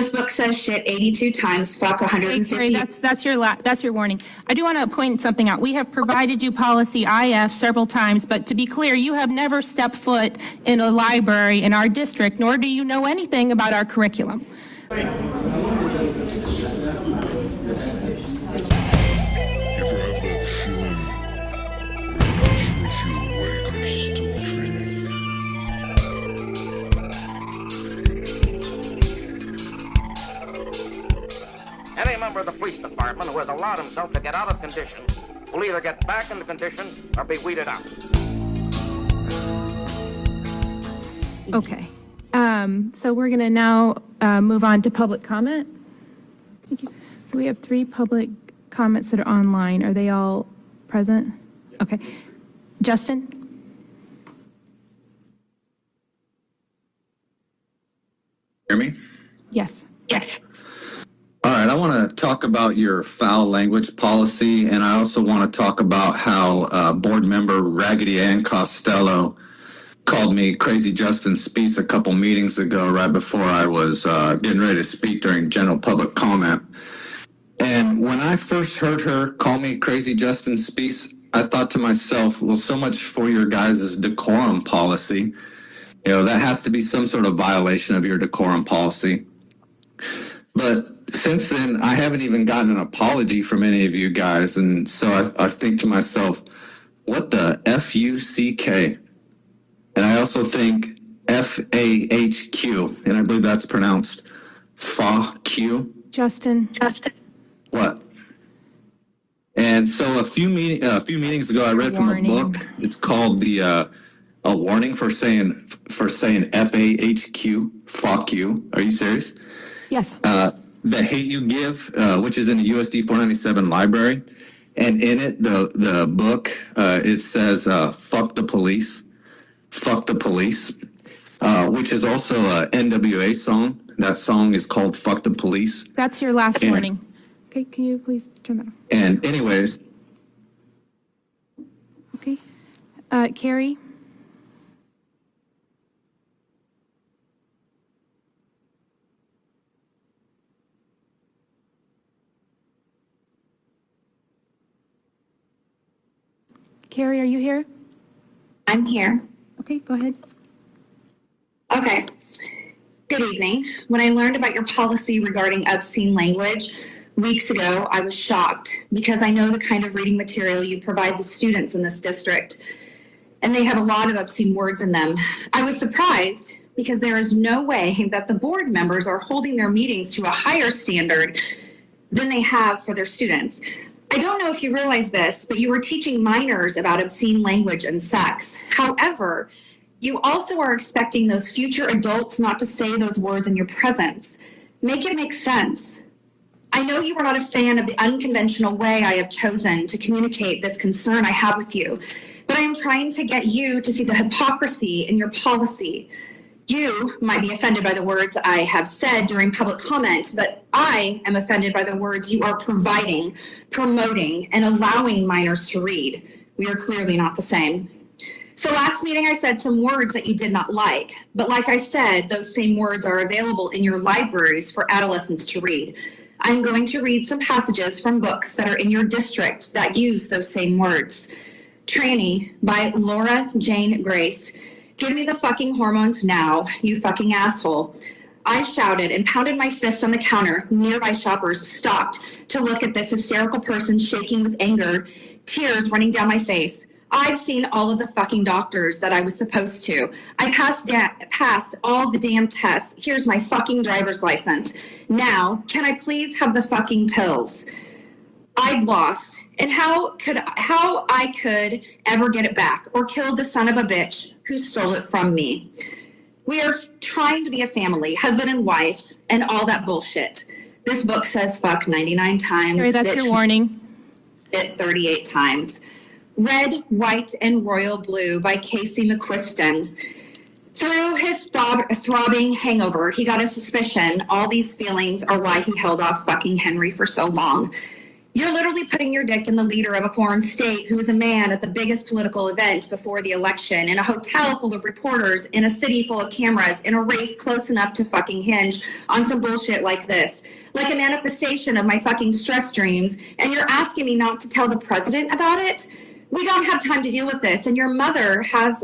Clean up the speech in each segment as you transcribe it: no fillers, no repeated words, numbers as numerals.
This book says shit 82 times, fuck 150. Carrie, that's your warning. I do want to point something out. We have provided you policy IF several times, but to be clear, you have never stepped foot in a library in our district, nor do you know anything about our curriculum. Any member of the police department who has allowed himself to get out of condition will either get back into condition or be weeded out. Okay. So we're going to now move on to public comment. Thank you. So we have 3 public comments that are online. Are they all present? Okay. Justin? Hear me? Yes. Yes. All right, I want to talk about your foul language policy, and I also want to talk about how board member Raggedy Ann Costello called me Crazy Justin Speece a couple meetings ago, right before I was getting ready to speak during general public comment. And when I first heard her call me Crazy Justin Speece, I thought to myself, well, so much for your guys' decorum policy. You know, that has to be some sort of violation of your decorum policy. But since then, I haven't even gotten an apology from any of you guys. And so I think to myself, what the F-U-C-K? And I also think F-A-H-Q. And I believe that's pronounced F-A-Q. Justin. What? And so a few meetings ago, I read from a book. It's called the a warning for saying F-A-H-Q. Fuck you. Are you serious? Yes. The Hate You Give, which is in the USD497 library. And in it, the book, it says, fuck the police, which is also a NWA song. That song is called Fuck the Police. That's your last warning. Okay, can you please turn that off? And anyways. Okay. Carrie? Carrie, are you here? I'm here. Okay, go ahead. Okay. Good evening. When I learned about your policy regarding obscene language weeks ago, I was shocked because I know the kind of reading material you provide the students in this district, and they have a lot of obscene words in them. I was surprised because there is no way that the board members are holding their meetings to a higher standard than they have for their students. I don't know if you realize this, but you were teaching minors about obscene language and sex. However, you also are expecting those future adults not to say those words in your presence. Make it make sense. I know you are not a fan of the unconventional way I have chosen to communicate this concern I have with you, but I am trying to get you to see the hypocrisy in your policy. You might be offended by the words I have said during public comment, but I am offended by the words you are providing, promoting, and allowing minors to read. We are clearly not the same. So last meeting I said some words that you did not like, but like I said, those same words are available in your libraries for adolescents to read. I'm going to read some passages from books that are in your district that use those same words. Tranny by Laura Jane Grace. Give me the fucking hormones now, you fucking asshole. I shouted and pounded my fist on the counter. Nearby shoppers stopped to look at this hysterical person shaking with anger, tears running down my face. I've seen all of the fucking doctors that I was supposed to. I passed all the damn tests. Here's my fucking driver's license. Now, can I please have the fucking pills? I'd lost, and how I could ever get it back or kill the son of a bitch who stole it from me. We are trying to be a family, husband and wife, and all that bullshit. This book says fuck 99 times. Carrie, that's your warning. It 38 times. Red, White, and Royal Blue by Casey McQuiston. Through his throbbing hangover, he got a suspicion all these feelings are why he held off fucking Henry for so long. You're literally putting your dick in the leader of a foreign state who is a man at the biggest political event before the election, in a hotel full of reporters, in a city full of cameras, in a race close enough to fucking hinge on some bullshit like this. Like a manifestation of my fucking stress dreams, and you're asking me not to tell the president about it? We don't have time to deal with this, and your mother has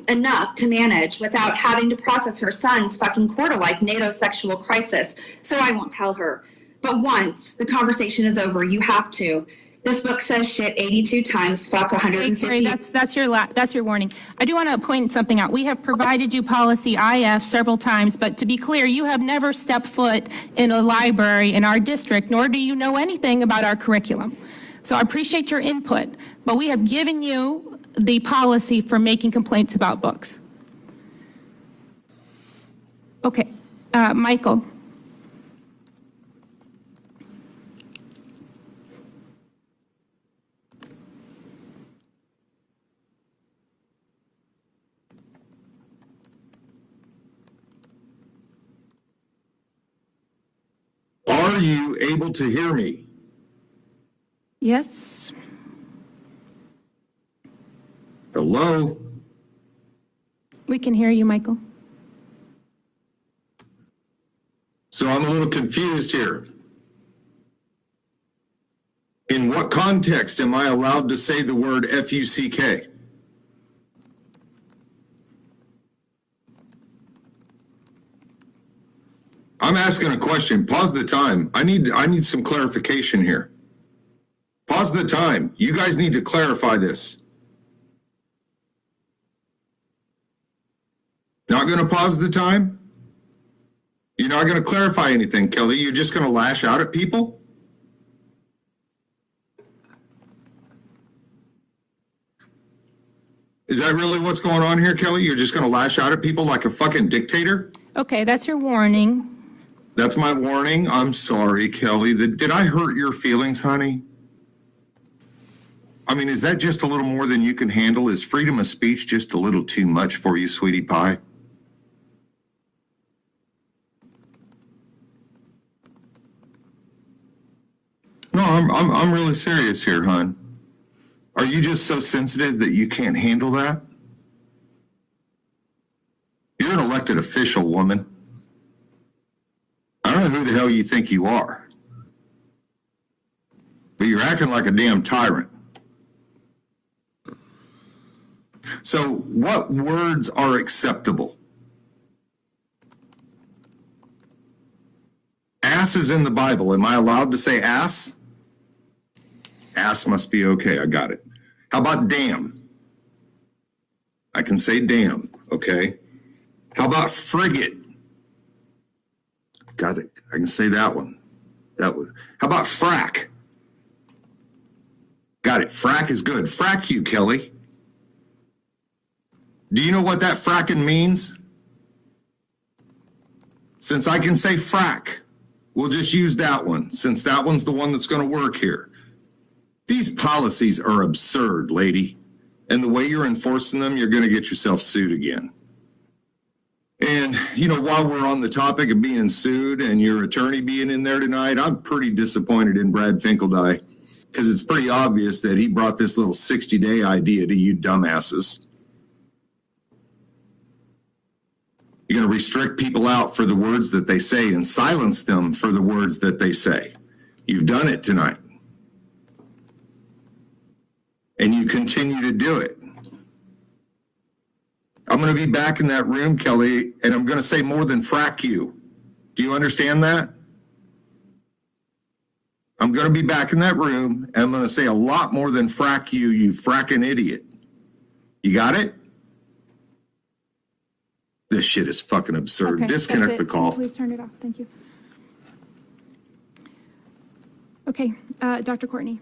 enough to manage without having to process her son's fucking quarter-life NATO sexual crisis, so I won't tell her. But once the conversation is over, you have to. This book says shit 82 times, fuck 150. Carrie, that's your warning. I do want to point something out. We have provided you policy IF several times, but to be clear, you have never stepped foot in a library in our district, nor do you know anything about our curriculum. So I appreciate your input, but we have given you the policy for making complaints about books. Okay, Michael. Are you able to hear me? Yes. Hello? We can hear you, Michael. So I'm a little confused here. In what context am I allowed to say the word F-U-C-K? I'm asking a question. Pause the time. I need some clarification here. Pause the time. You guys need to clarify this. Not going to pause the time? You're not going to clarify anything, Kelly. You're just going to lash out at people? Is that really what's going on here, Kelly? You're just going to lash out at people like a fucking dictator? Okay, that's your warning. That's my warning. I'm sorry, Kelly. Did I hurt your feelings, honey? I mean, is that just a little more than you can handle? Is freedom of speech just a little too much for you, sweetie pie? No, I'm really serious here, hon. Are you just so sensitive that you can't handle that? You're an elected official, woman. I don't know who the hell you think you are, but you're acting like a damn tyrant. So what words are acceptable? Ass is in the Bible. Am I allowed to say ass? Ass must be okay. I got it. How about damn? I can say damn, okay? How about frigate? Got it. I can say that one. How about frack? Got it. Frack is good. Frack you, Kelly. Do you know what that fracking means? Since I can say frack, we'll just use that one, since that one's the one that's going to work here. These policies are absurd, lady. And the way you're enforcing them, you're going to get yourself sued again. And, you know, while we're on the topic of being sued and your attorney being in there tonight, I'm pretty disappointed in Brad Finkeldie, because it's pretty obvious that he brought this little 60-day idea to you dumbasses. You're going to restrict people out for the words that they say and silence them for the words that they say. You've done it tonight. And you continue to do it. I'm going to be back in that room, Kelly, and I'm going to say more than frack you. Do you understand that? I'm going to be back in that room, and I'm going to say a lot more than frack you, you fracking idiot. You got it? This shit is fucking absurd. Okay, Disconnect the call. Please turn it off. Thank you. Okay, Dr. Courtney.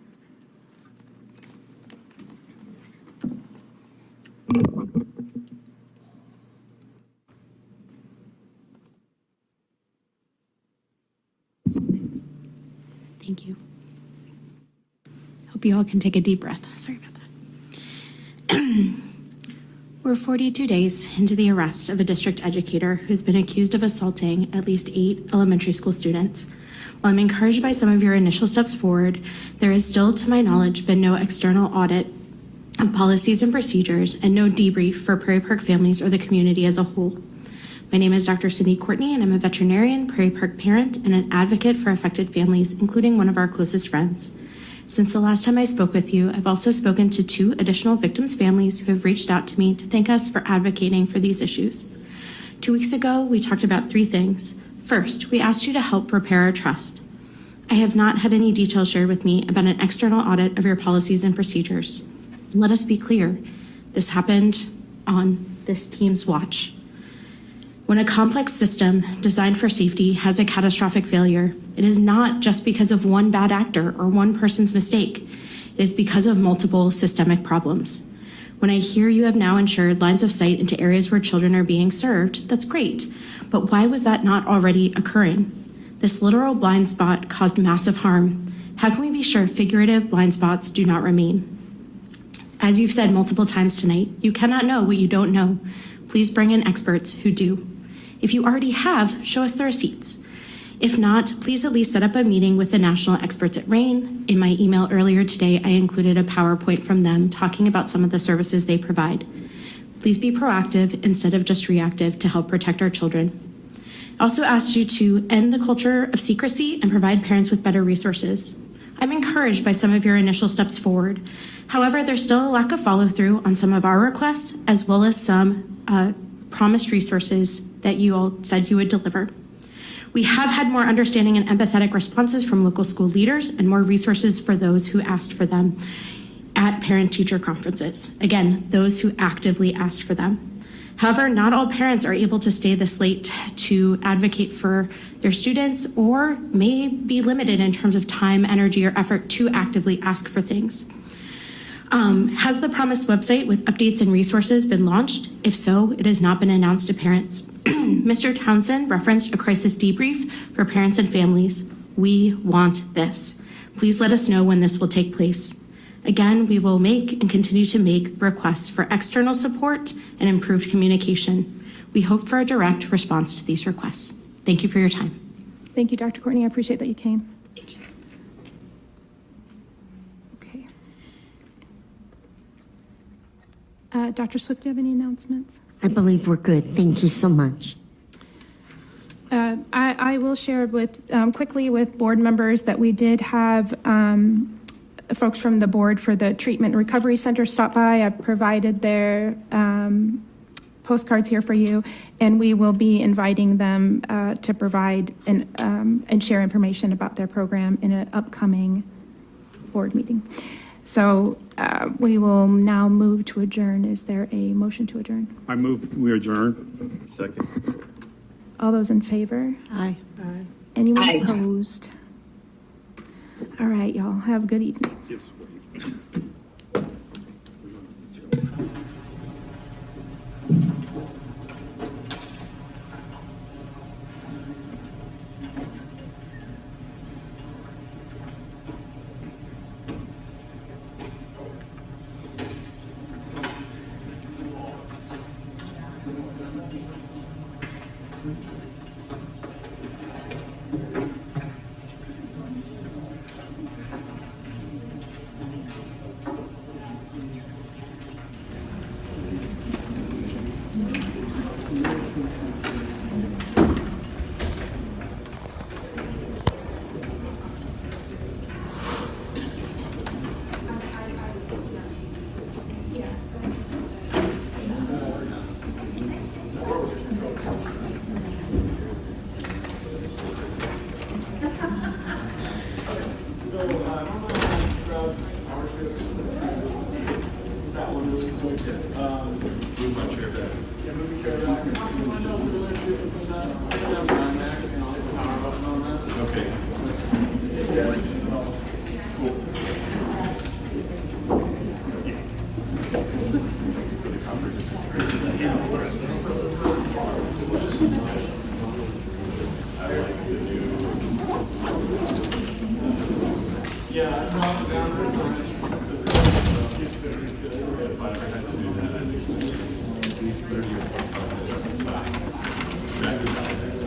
Thank you. Hope you all can take a deep breath. Sorry about that. We're 42 days into the arrest of a district educator who's been accused of assaulting at least 8 elementary school students While I'm encouraged by some of your initial steps forward, there has still, to my knowledge, been no external audit of policies and procedures and no debrief for Prairie Park families or the community as a whole. My name is Dr. Cindy Courtney, and I'm a veterinarian, Prairie Park parent, and an advocate for affected families, including one of our closest friends. Since the last time I spoke with you, I've also spoken to 2 additional victims' families who have reached out to me to thank us for advocating for these issues. 2 weeks ago, we talked about 3 things. First, we asked you to help repair our trust. I have not had any details shared with me about an external audit of your policies and procedures. Let us be clear, this happened on this team's watch. When a complex system designed for safety has a catastrophic failure, it is not just because of one bad actor or one person's mistake. It is because of multiple systemic problems. When I hear you have now ensured lines of sight into areas where children are being served, that's great. But why was that not already occurring? This literal blind spot caused massive harm. How can we be sure figurative blind spots do not remain? As you've said multiple times tonight, you cannot know what you don't know. Please bring in experts who do. If you already have, show us the receipts. If not, please at least set up a meeting with the national experts at RAIN. In my email earlier today, I included a PowerPoint from them talking about some of the services they provide. Please be proactive instead of just reactive to help protect our children. I also asked you to end the culture of secrecy and provide parents with better resources. I'm encouraged by some of your initial steps forward. However, there's still a lack of follow-through on some of our requests, as well as some promised resources that you all said you would deliver. We have had more understanding and empathetic responses from local school leaders and more resources for those who asked for them at parent-teacher conferences. Again, those who actively asked for them. However, not all parents are able to stay this late to advocate for their students or may be limited in terms of time, energy, or effort to actively ask for things. Has the promised website with updates and resources been launched? If so, it has not been announced to parents. Mr. Townsend referenced a crisis debrief for parents and families. We want this. Please let us know when this will take place. Again, we will make and continue to make requests for external support and improved communication. We hope for a direct response to these requests. Thank you for your time. Thank you, Dr. Courtney. I appreciate that you came. Thank you. Okay. Dr. Swift, do you have any announcements? I believe we're good. Thank you so much. I will share with quickly with board members that we did have folks from the board for the Treatment and Recovery Center stop by. I've provided their postcards here for you, and we will be inviting them to provide and share information about their program in an upcoming board meeting. So we will now move to adjourn. Is there a motion to adjourn? I move we adjourn. Second. All those in favor? Aye. Anyone Aye. opposed? All right, y'all. Have a good evening.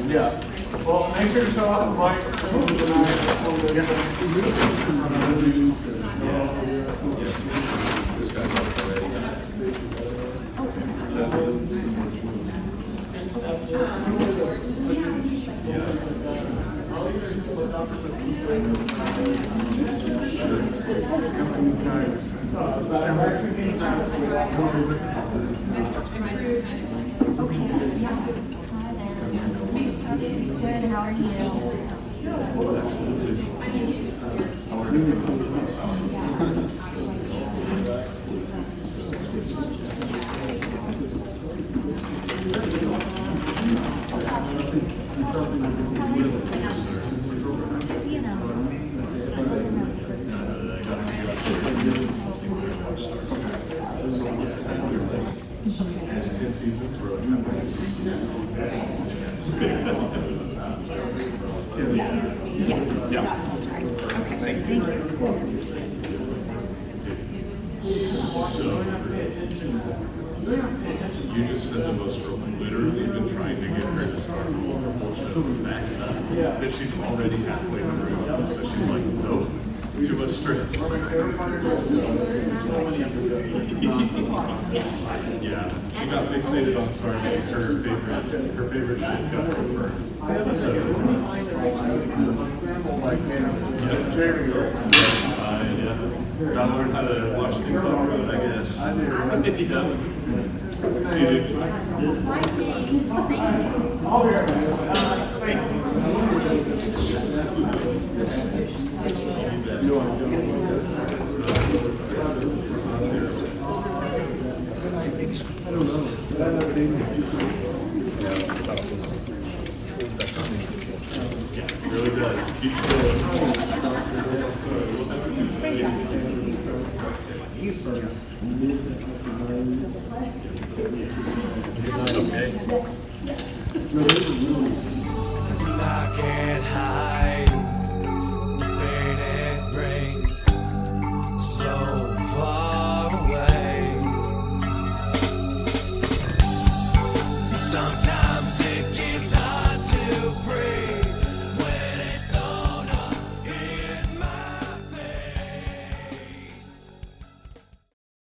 Yeah. Well, make sure to show up and like Good, how are you? You just said the most literally been trying to get her to start more bullshit back up. But she's already halfway through. So she's like, no, too much stress. Yeah, she got fixated on starting her favorite shit got confirmed. Gotta learn how to watch things on the road, I guess. If you don't. See you, dude. Yeah, it really does. Keep going. Okay. I can't hide the pain it brings so far away. Sometimes